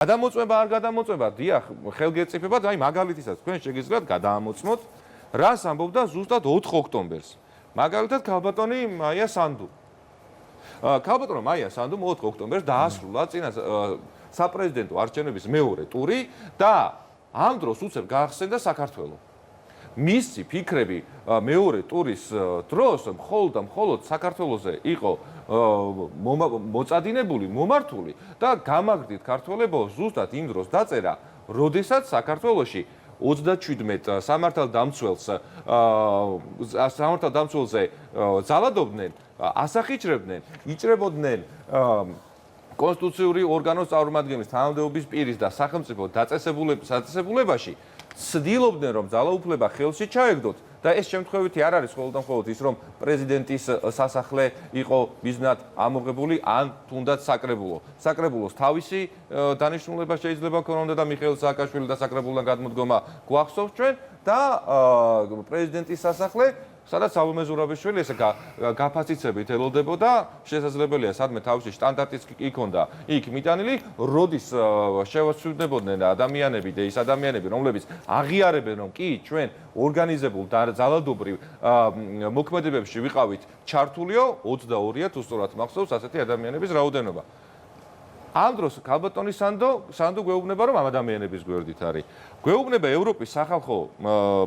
გადამოწმება არ გადამოწმება, დიახ, ხელგეწიფებად, აი მაგალითისას თქვენ შეგიძლიათ გადაამოწმოთ, რას ამბობდა ზუსტად 4 ოქტომბერს. მაგალითად, ქალბატონი მაია სანდუ. ქალბატონმა მაია სანდუმ 4 ოქტომბერს დაასრულა წინა საპრეზიდენტო არჩევნების მეორე ტური და ამ დროს უცებ გაახსენდა საქართველო. მისი ფიქრები მეორე ტურის დროს მხოლოდ საქართველოზე იყო მოწადინებული, მომართული და გამაგრდით ქართველებო ზუსტად იმ დროს დაწერა, როდესაც საქართველოში 37 სამართალდამცველზე ძალადობდნენ, ასახიჭრებდნენ, იჭრებოდნენ კონსტიტუციური ორგანოს წარმომადგენლის თანამდებობის პირის და სახელმწიფო დაწესებულებაში ცდილობდნენ რომ ძალაუფლება ხელში ჩაეგდოთ და ეს შემთხვევითი არ არის მხოლოდ ის რომ პრეზიდენტის სასახლე იყო მიზნად ამოღებული ან თუნდაც საკრებულოს თავისი დანიშნულება შეიძლება ქონოდა და მიხეილ სააკაშვილი და საკრებულოდან გადმოდგომა გვახსოვს ჩვენ და პრეზიდენტის სასახლე სადაც სალომე ზურაბიშვილი ესე გაფასიცებით ელოდებოდა, შესაძლებელია სადმე თავისი სტანდარტიც იქონდა იქ მიტანილი, როდის შევასრულდებოდნენ ადამიანები და ის ადამიანები, რომლებიც აღიარებენ, რომ კი ჩვენ ორგანიზებულ და ძალადობრივ მოქმედებებში ვიყავით ჩართულიო, 22-ია თუ სწორად მახსოვს ასეთი ადამიანების რაოდენობა. ამ დროს ქალბატონი სანდუ გვეუბნება, რომ ამ ადამიანების გვერდით არის. გვეუბნება ევროპის სახალხო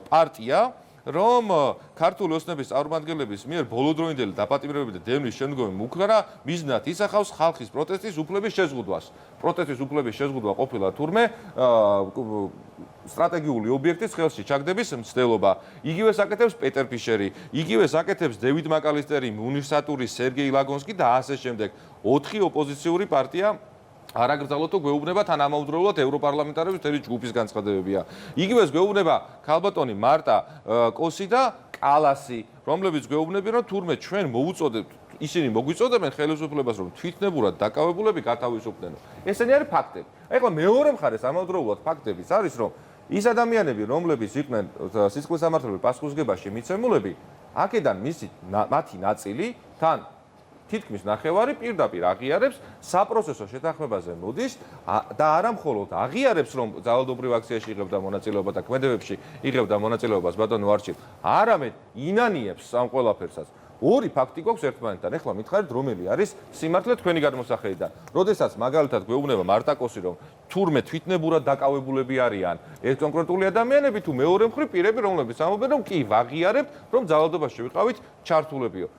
პარტია რომ ქართული ოცნების წარმომადგენლების მიერ ბოლოდროინდელი დაპატიმრებები და დევნის შემდგომი მუქრა მიზნად ისახავს ხალხის პროტესტის უფლების შეზღუდვას. პროტესტის უფლების შეზღუდვა ყოფილა თურმე სტრატეგიული ობიექტის ხელში ჩაგდების მცდელობა. იგივეს აკეთებს პეტერ ფიშერი, იგივეს აკეთებს დევიდ მაკალისტერი, მუნისატური, სერგეი ლაგონსკი და ასე შემდეგ. 4 ოპოზიციური პარტია არაგრძალოთ გვეუბნება თანამამრავლებლად ევროპარლამენტარების მთელი ჯგუფის განცხადებებია. იგივეს გვეუბნება ქალბატონი მარტა კოსი და კალასი, რომლებიც გვეუბნებიან, რომ თურმე ჩვენ მოვუწოდებთ, ისინი მოგვიწოდებენ ხელისუფლებას, რომ თვითნებურად დაკავებულები გათავისუფლდნენო. ესენი არის ფაქტები. ეხლა მეორე მხარეს ამავდროულად ფაქტებიც არის, რომ ის ადამიანები, რომლებიც იყვნენ სისხლის სამართლებრივ პასუხისმგებაში მიცემულები, აქედან მათი ნაწილი თან თითქმის ნახევარი პირდაპირ აღიარებს საპროცესო შეთანხმებაზე მოდის და არა მხოლოდ აღიარებს რომ ძალადობრივ აქციაში იღებდა მონაწილეობა და ქმედებებში იღებდა მონაწილეობას ბატონო არჩილ, არამედ ინანიებს ამ ყველაფერსაც. ორი ფაქტი გვაქვს ერთმანეთთან. ეხლა მითხარით რომელი არის სიმართლე თქვენი გადმოსახედიდან. როდესაც მაგალითად გვეუბნება მარტა კოსი რომ თურმე თვითნებურად დაკავებულები არიან ეს კონკრეტული ადამიანები თუ მეორე მხრივ პირები რომლებიც ამბობენ რომ კი ვაღიარებთ რომ ძალადობაში ვიყავით ჩართულებიო.